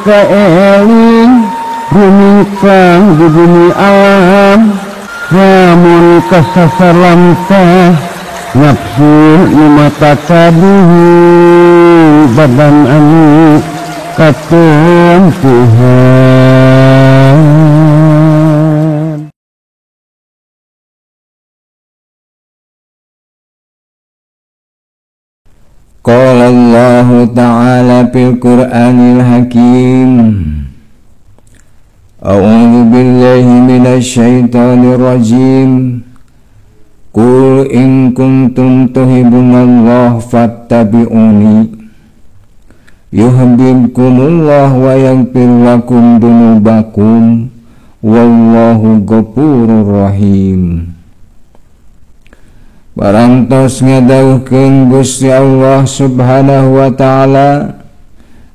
kaeling rumikang di bumi alam namun kasasalam teh nafsu nu mata kaduhu badan anu katumpuhan. Qala Allah Ta'ala fil Qur'anil Hakim. A'udzu billahi minasy syaithanir rajim. Qul in kuntum tuhibbunallaha fattabi'uni yuhibbukumullah wa yaghfir lakum dzunubakum wallahu ghafurur rahim. Barantos ngadawuhkeun Gusti Allah Subhanahu wa Ta'ala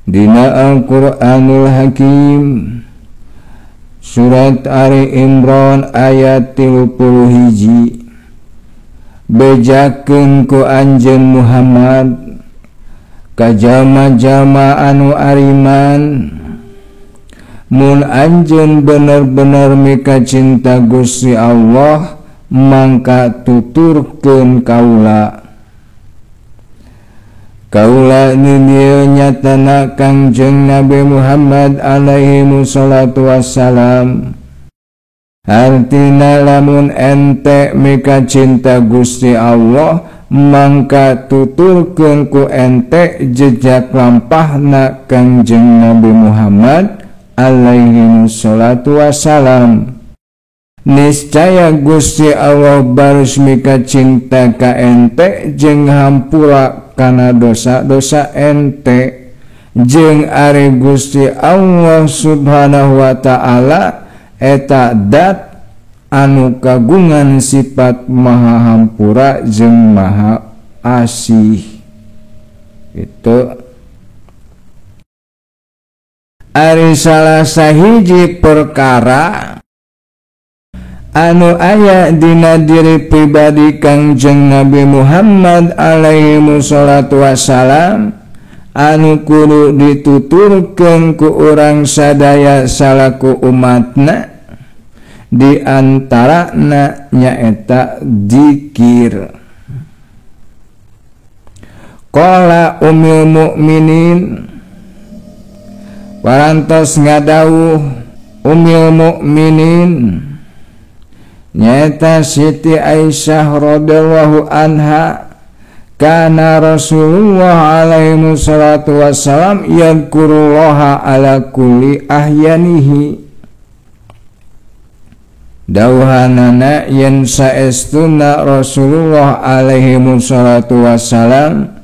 dina Al-Qur'anul Hakim surat Ali Imran ayat 31. Bejakeun ku anjeun Muhammad ka jalma-jalma anu ariman mun anjeun bener-bener mika cinta Gusti Allah mangka tuturkeun kaula nieu nyatana Kangjeng Nabi Muhammad alaihi wassalatu wassalam. Artina lamun ente mika cinta Gusti Allah mangka tuturkeun ku ente jejak lampahna Kangjeng Nabi Muhammad alaihi wassalatu wassalam. Niscaya Gusti Allah barus mika cinta ka ente jeung hampura kana dosa-dosa ente jeung ari Gusti Allah Subhanahu wa Ta'ala eta dat anu kagungan sifat maha hampura jeung maha asih. Itu ari salah sahiji perkara anu aya dina diri pribadi Kangjeng Nabi Muhammad alaihi wassalatu wassalam anu kudu dituturkeun ku urang sadaya salaku umatna di antarana nyaeta dzikir. Qala ummul mukminin parantos ngadawuh ummul mukminin nyata Siti Aisyah radhiyallahu anha kana Rasulullah alaihi wassalatu wassalam yadhkurullaha ala kulli ahyanihi. Dawuhanana yen saestuna Rasulullah alaihi wassalatu wassalam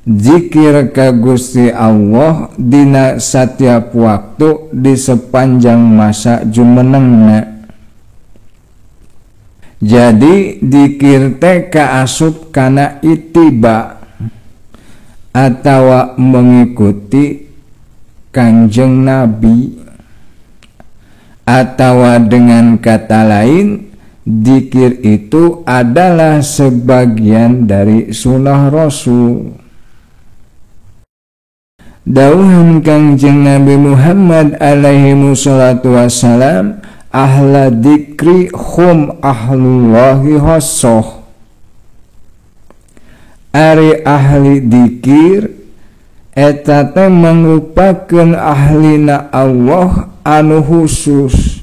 zikir ka Gusti Allah dina setiap waktu di sepanjang masa jumenengna. Jadi dikir teh kaasup kana itiba atawa mengikuti Kangjeng Nabi, atawa dengan kata lain dikir itu adalah sebagian dari sunnah Rasul. Dawuhan Kangjeng Nabi Muhammad alaihi wassalatu wassalam, ahla dzikri hum ahlullahi khassoh. Ari ahli dzikir eta teh mangrupakeun ahlina Allah anu khusus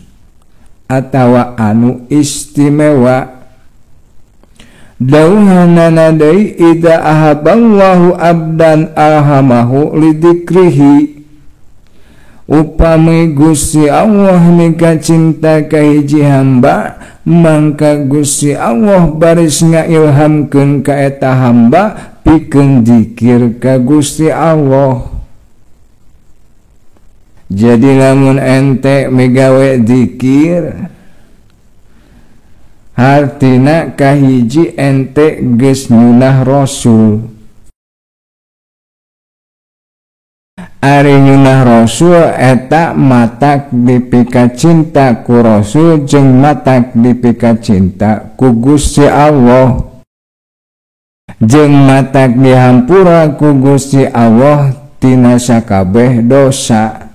atawa anu istimewa. Dawuhanana deui idza ahaballahu abdan alhamahu lidzikrihi. Upami Gusti Allah mika cinta ka hiji hamba mangka Gusti Allah baris ngailhamkeun ka eta hamba pikeun zikir ka Gusti Allah. Jadi lamun ente megawe zikir hartina ka hiji ente geus nyunah Rasul. Ari nyunah Rasul eta matak dipika cinta ku Rasul jeung matak dipika cinta ku Gusti Allah jeung matak dihampura ku Gusti Allah tina sakabeh dosa.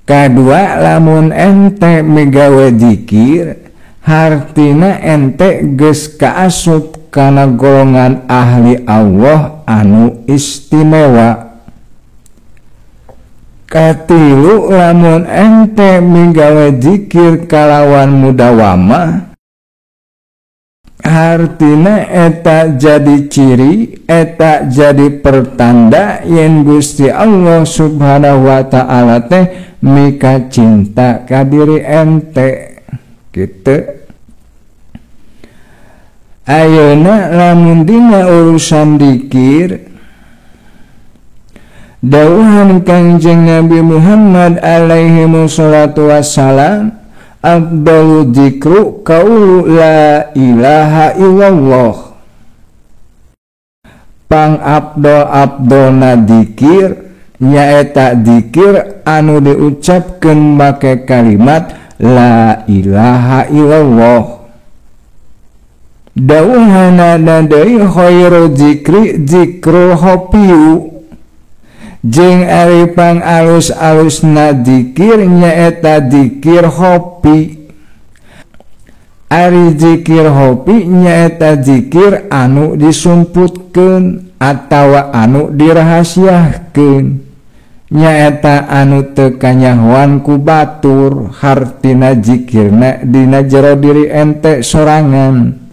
Kadua, lamun ente migawe dzikir hartina ente geus kaasup kana golongan ahli Allah anu istimewa. Katilu, lamun ente migawe dzikir kalawan mudawamah hartina eta jadi ciri, eta jadi pertanda yen Gusti Allah Subhanahu wa ta'ala teh mika cinta ka diri ente kitu. Ayeuna lamun dina urusan dzikir dawuhan Kangjeng Nabi Muhammad alaihi wassalatu wassalam, afdalu dzikru qaulu la ilaha illallah. Pang abdol-abdolna dzikir nyaeta dzikir anu diucapkeun make kalimat la ilaha illallah. Dawuhana deui khairu dzikri dzikrul hopiu. Jeung ari pang alus-alusna dzikir nyaeta dzikir hopi. Ari dzikir hopi nyaeta dzikir anu disumputkeun atawa anu dirahasiakeun. Nyaeta anu teu kanyahoan ku batur, hartina dzikirna dina jero diri ente sorangan.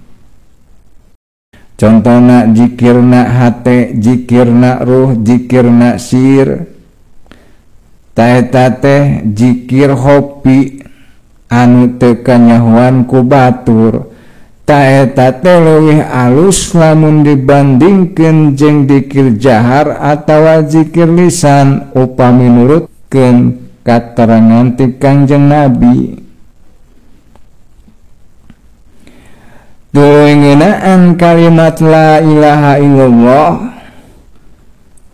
Contona dzikirna hate, dzikirna ruh, dzikirna sir. Taeta teh dzikir hopi anu teu kanyahoan ku batur. Taeta teh leuwih alus lamun dibandingkeun jeung dzikir jahar atawa dzikir lisan upami nurutkeun katerangan ti Kangjeng Nabi. Tuluy ngeunaan kalimat la ilaha illallah,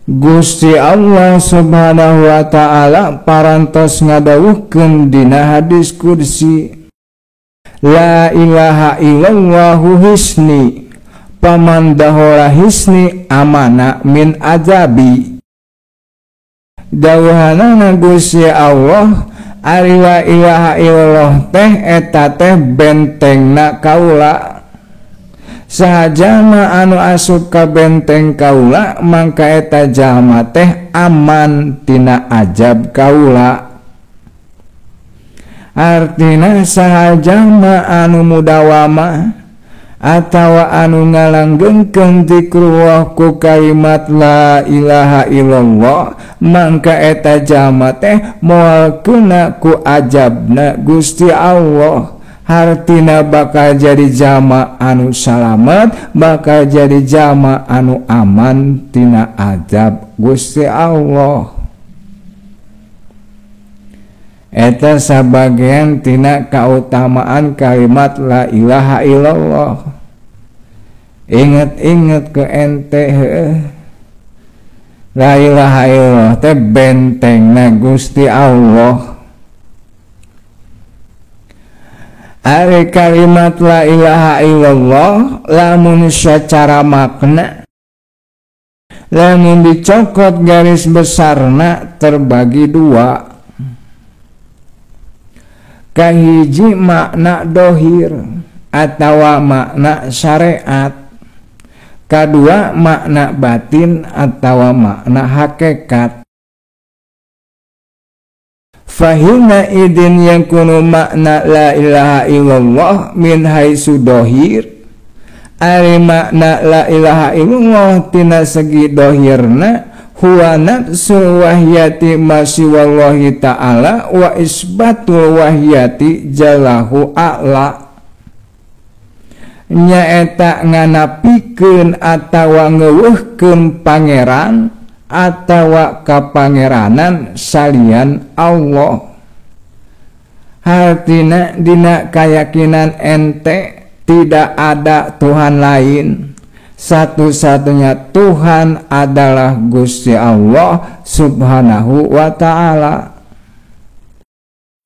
Gusti Allah Subhanahu wa ta'ala parantos ngadawuhkeun dina hadis kursi, la ilaha illallahu hisni, pamandahola hisni amana min azabi. Dawuhanana Gusti Allah, ari la ilaha illallah teh eta teh bentengna kaula. Sahajama anu asup ka benteng kaula mangka eta jalma teh aman tina ajab kaula. Artina sahajama anu mudawamah atawa anu ngalanggengkeun zikrullah ku kalimat la ilaha illallah mangka eta jalma teh moal kena ku ajabna Gusti Allah. Hartina bakal jadi jalma anu salamet, bakal jadi jalma anu aman tina azab Gusti Allah. Eta sabagian tina kautamaan kalimat la ilaha illallah. Ingat-ingat ke ente la ilaha illallah teh bentengna Gusti Allah. Ari kalimat la ilaha illallah lamun secara makna, lamun dicokot garis besarna terbagi dua. Kahiji makna dohir atawa makna syariat, kadua makna batin atawa makna hakikat. Fahina idin yang kunu makna la ilaha illallah min haitsu dohir. Ari makna la ilaha illallah tina segi dohirna huwa nafsul wahyati masiwallahi ta'ala wa isbatul wahyati jalahu a'la. Nyaeta nganapikeun atawa ngeuweuhkeun pangeran atawa kapangeranan salian Allah. Hartina dina keyakinan ente tidak ada Tuhan lain, satu-satunya Tuhan adalah Gusti Allah Subhanahu wa ta'ala.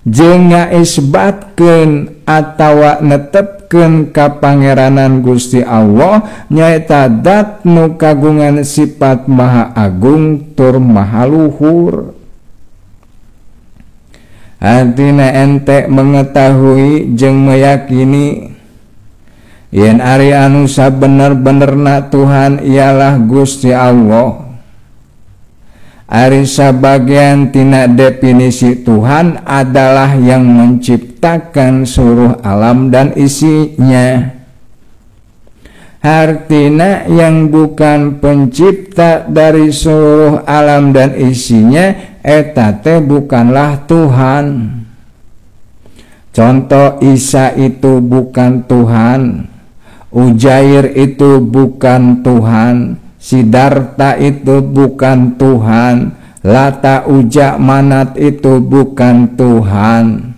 Jeung ngaisbatkeun atawa netepkeun kapangeranan Gusti Allah nyaeta dat nu kagungan sifat maha agung tur maha luhur. artina ente mengetahui jeung meyakini yen ari anu sabener-benerna Tuhan ialah Gusti Allah. Ari sabagian tina definisi Tuhan adalah yang menciptakan seluruh alam dan isinya. Artina yang bukan pencipta dari seluruh alam dan isinya eta teh bukanlah Tuhan. Contoh, Isa itu bukan Tuhan, Ujair itu bukan Tuhan, Sidarta itu bukan Tuhan, Lata Uja Manat itu bukan Tuhan,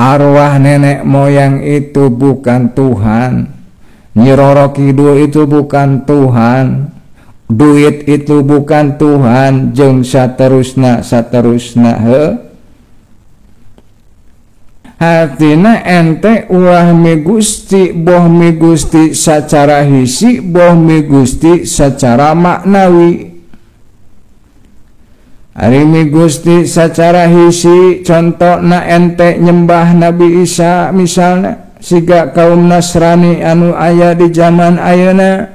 arwah nenek moyang itu bukan Tuhan, Nyi Roro Kidul itu bukan Tuhan, duit itu bukan Tuhan, jeung saterusna Artina ente ulah mi Gusti, boh mi Gusti secara hisi, boh mi Gusti secara maknawi. Ari mi Gusti secara hisi, contohna ente nyembah Nabi Isa misalnya, siga kaum Nasrani anu aya di zaman ayeuna.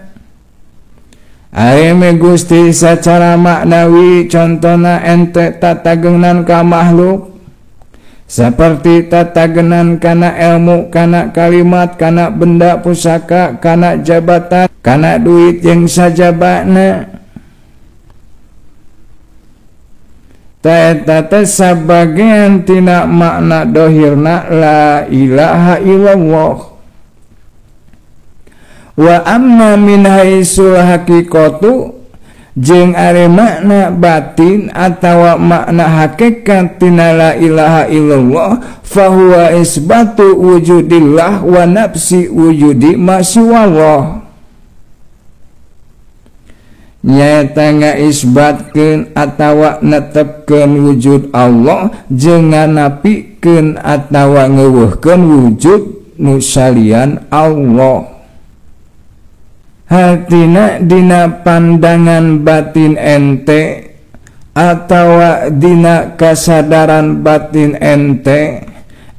Ari mi Gusti secara maknawi, contohna ente tatageungan ka makhluk, seperti tatagenan kana ilmu, kana kalimat, kana benda pusaka, kana jabatan, kana duit yang sajabana. Eta teh sabagian tina makna dohirna la ilaha illallah. Wa amma min haisul haqiqatu, jeung ari makna batin atawa makna hakikat tina la ilaha illallah, fahuwa isbatu wujudillah wa nafsi wujudi ma siwallah. Nyaeta ngaisbatkeun atawa netepkeun wujud Allah jeung nganapikeun atawa ngeuweuhkeun wujud nu salian Allah. Hatina dina pandangan batin ente atawa dina kasadaran batin ente,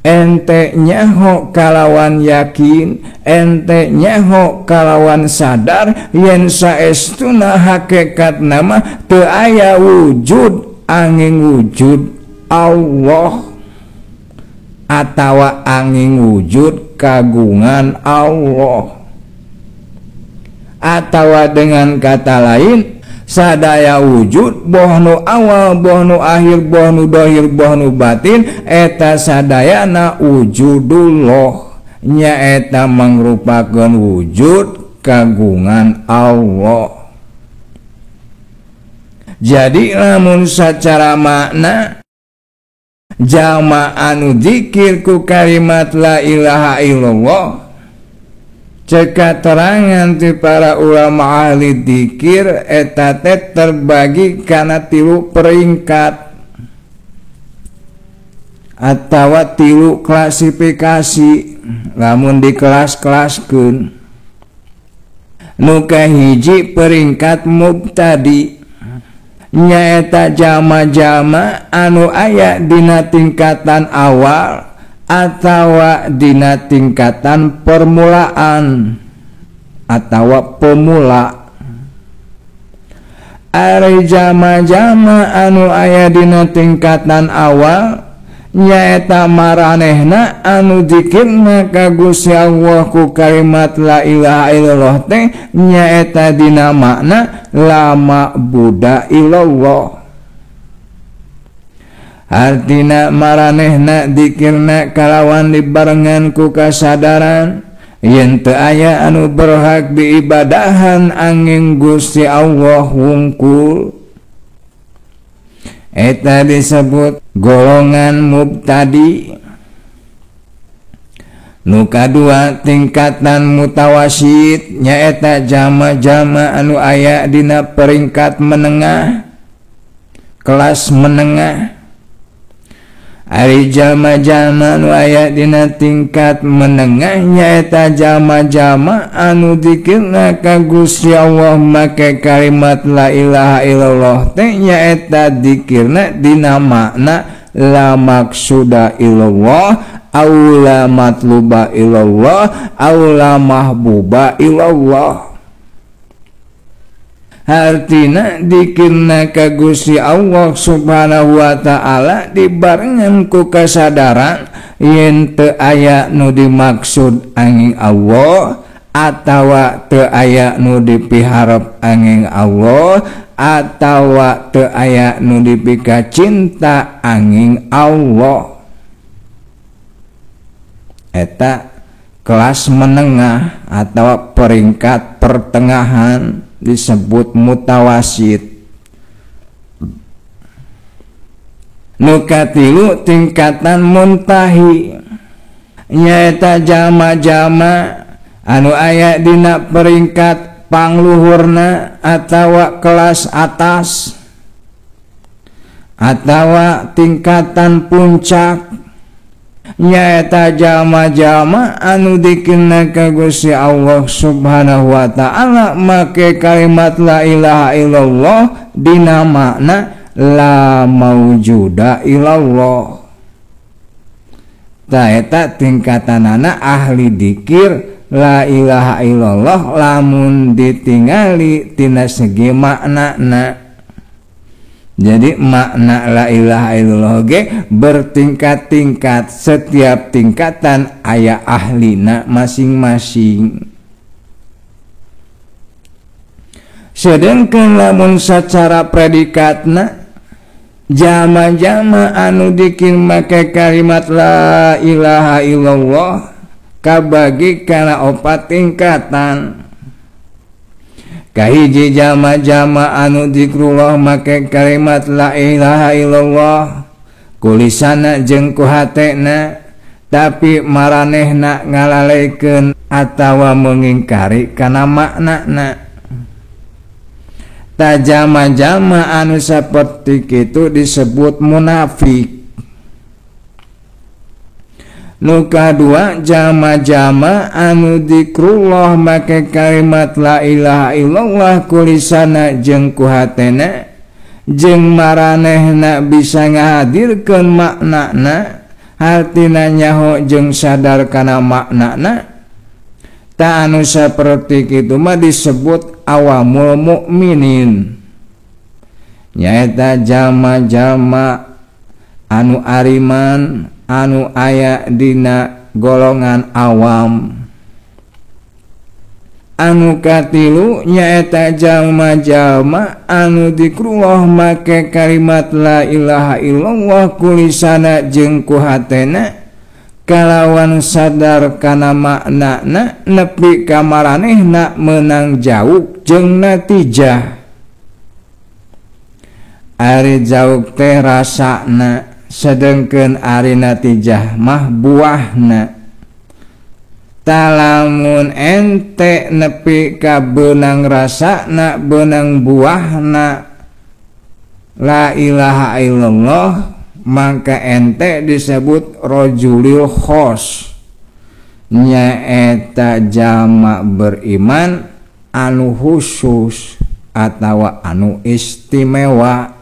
ente nyaho kalawan yakin, ente nyaho kalawan sadar yen saestuna hakikat nama teu aya wujud angin wujud Allah atawa angin wujud kagungan Allah. Atawa dengan kata lain, sadaya wujud, boh nu awal, boh nu akhir, boh nu dohir, boh nu batin, eta sadayana wujudullah, nyaeta mangrupakeun wujud kagungan Allah. Jadi lamun sacara makna jalma anu dzikir ku kalimat la ilaha illallah, ceka terangan ti para ulama ahli dzikir eta teh terbagi kana 3 peringkat atawa 3 klasifikasi lamun di kelas-kelaskeun. Nu kahiji peringkat mubtadi, nyaeta jalma-jalma anu aya dina tingkatan awal atawa dina tingkatan permulaan atawa pemula. Ari jalma-jalma anu aya dina tingkatan awal nyaeta maranehna anu dzikirna ka Gusti Allah ku kalimat la ilaha illallah teh nyaeta dina makna la ma'buda illallah. Artina maranehna dzikirna kalawan dibarengan ku kasadaran yen teu aya anu berhak diibadahan angin Gusti Allah wungkul. Eta disebut golongan mubtadi. Nu kadua tingkatan mutawasid, nyaeta jalma-jalma anu aya dina peringkat menengah, kelas menengah. Ari jalma-jalma anu aya dina tingkat menengah nyaeta jalma-jalma anu dzikirna ka Gusti Allah make kalimat la ilaha illallah teh nyaeta dzikirna dina makna la maksuda illallah au la matluba illallah au la mahbuba illallah. Artina dikirna ka Gusti Allah Subhanahu wa ta'ala dibarengan ku kasadaran yen teu aya nu dimaksud angin Allah atawa teu aya nu dipiharep angin Allah atawa teu aya nu dipika cinta angin Allah. Eta kelas menengah atau peringkat pertengahan disebut mutawasid. Nu katilu tingkatan muntahi nyaeta jalma-jalma anu aya dina peringkat pangluhurna atawa kelas atas atawa tingkatan puncak nyaeta jalma-jalma anu dikirna ka Gusti Allah Subhanahu wa ta'ala make kalimat la ilaha illallah dina makna la maujuda illallah. Ta eta tingkatanana ahli dikir la ilaha illallah lamun ditingali tina segi maknana. Jadi makna la ilaha illallah ge bertingkat-tingkat, setiap tingkatan aya ahlina masing-masing. Sedangkan lamun secara predikatna jama-jama anu dikir make kalimat la ilaha illallah kabagi kana 4 tingkatan. Kahiji jama-jama anu zikrullah make kalimat la ilaha illallah kulisana jeung ku hatena tapi maranehna ngalalikeun atawa mengingkari kana maknana. Ta jama-jama anu saperti kitu disebut munafik. Nu kadua jama-jama anu zikrullah make kalimat la ilaha illallah kulisana jeung ku hatena jeung maranehna bisa ngahadirkeun maknana hartina nyaho jeung sadar kana maknana. Ta anu saperti kitu mah disebut awamul mukminin. Nyaeta jama-jama anu ariman anu aya dina golongan awam. Anu katilu nyaeta jalma-jalma anu zikrullah make kalimat la ilaha illallah kulisana jeung ku hatena kalawan sadar kana maknana nepi ka maranehna meunang jauh jeung natijah. Ari jauh teh rasana sedengkeun ari natijah mah buahna. Talamun ente nepi ka beunang rasana beunang buahna la ilaha illallah maka ente disebut rajulil khos, nyaeta jalma beriman anu khusus atawa anu istimewa.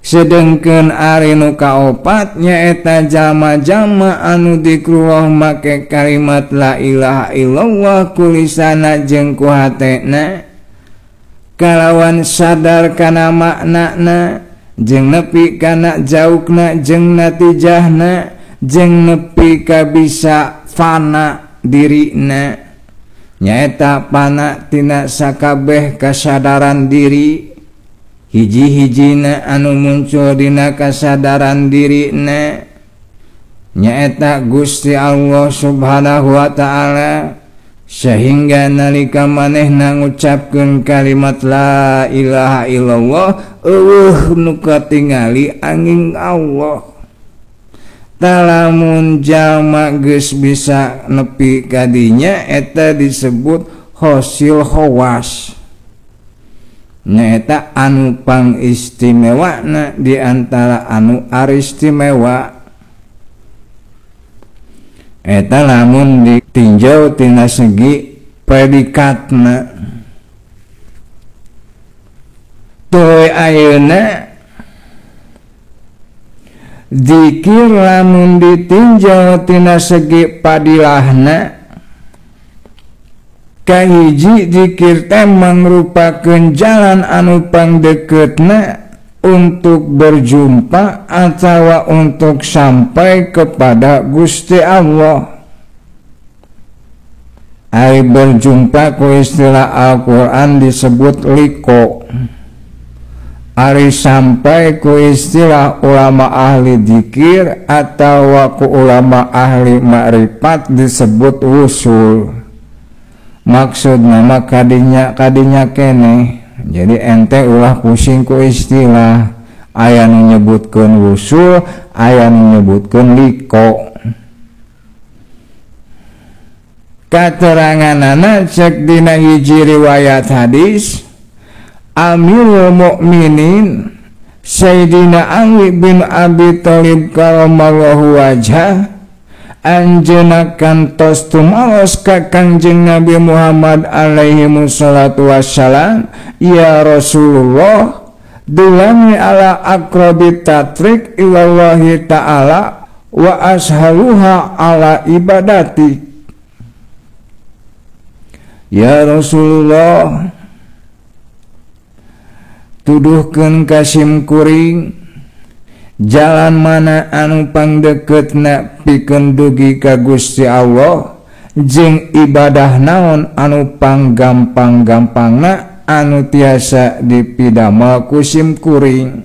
Sedengkeun ari nu kaopat nyaeta jalma-jalma anu zikrullah make kalimat la ilaha illallah kulisana jeung ku hatena kalawan sadar kana maknana jeung nepi kana jauhna jeung natijahna jeung nepi ka bisa fana dirina. Nyaeta pana tina sakabeh kasadaran diri. Hiji-hijina anu muncul dina kasadaran dirina nyaeta Gusti Allah Subhanahu wa ta'ala, sehingga nalika manehna ngucapkeun kalimat la ilaha illallah eueuh nu katingali angin Allah. Talamun jalma geus bisa nepi ka dinya eta disebut hosil khawas. Nyaeta anu pang istimewa na diantara anu aristimewa. Eta lamun ditinjau tina segi predikatna. Tuluy ayeuna Dzikir lamun ditinjau tina segi padilahna, kahiji dzikir teh mangrupakeun jalan anu pangdeketna untuk berjumpa atawa untuk sampai kepada Gusti Allah. Ari berjumpa ku istilah Al-Quran disebut liko. Ari sampai ku istilah ulama ahli dzikir atawa ku ulama ahli ma'rifat disebut wusul. Maksud nama kadinya kene. Jadi ente ulah pusing ku istilah. Aya nu nyebutkeun wusul, aya nu nyebutkeun liko. Kateranganana cek dina hiji riwayat hadis, Amirul Mukminin Sayyidina Ali bin Abi Thalib karamallahu wajhah anjeunna kantos tumaos ka Kangjeng Nabi Muhammad alaihi wassalatu wassalam, ya Rasulullah, dulani ala aqrabit tatrik ilallahi ta'ala wa ashaluha ala ibadati. Ya Rasulullah, tuduhkeun kasim kuring jalan mana anu pangdeketna pikeun dugi ka Gusti Allah, jeung ibadah naon anu panggampang-gampangna anu tiasa dipidamel ku sim kuring.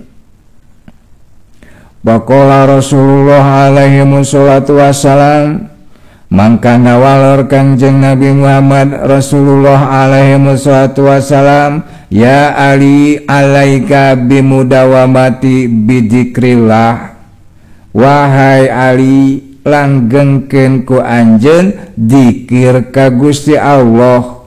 Baqala Rasulullah alaihi wassalatu wassalam, mangka ngawalor Kangjeng Nabi Muhammad Rasulullah alaihi wassalatu wassalam, ya Ali alaika bimudawamati bidzikrillah. Wahai Ali, langgengkeun ku anjeun dzikir ka Gusti Allah.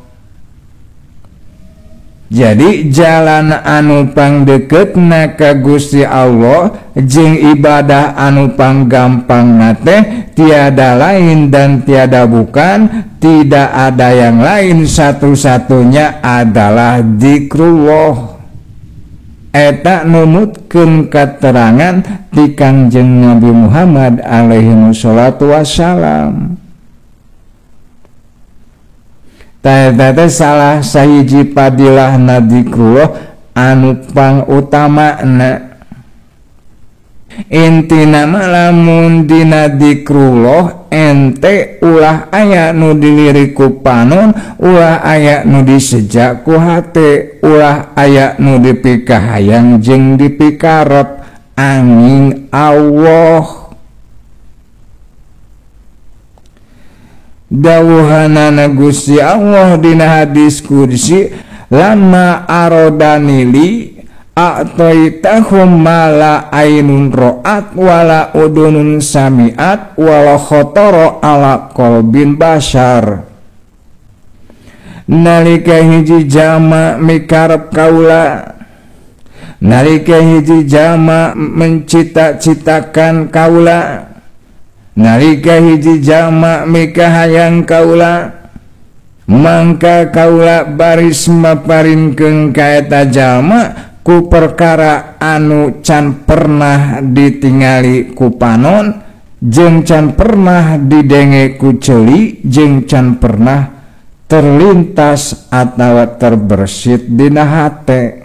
Jadi jalan anu pangdeketna ka Gusti Allah jeung ibadah anu panggampangna teh tiada lain dan tiada bukan, tidak ada yang lain, satu-satunya adalah zikrullah. Eta numutkeun katerangan ti Kangjeng Nabi Muhammad alaihi wassalatu wassalam. Tata salah sahiji padilahna dzikrullah anu pangutamana. Intina lamun dina dzikrullah ente ulah aya nu dilirik ku panon, ulah aya nu disejak ku hate, ulah aya nu dipikahayang jeung dipikarep angin Allah. Dawuhanana Gusti Allah dina hadis qudsi, lama arodanili a'taitahum mala ainun ra'at wala udunun sami'at wala khotoro ala qalbin bashar. Nalika hiji jama mikarep kaula, nalika hiji jama mencita-citakan kaula, nalika hiji jama mikahayang kaula, mangka kaula baris maparinkeun ka eta jalma ku perkara anu can pernah ditingali ku panon, jeung can pernah didenge ku ceuli, jeung can pernah terlintas atawa terbersit dina hate.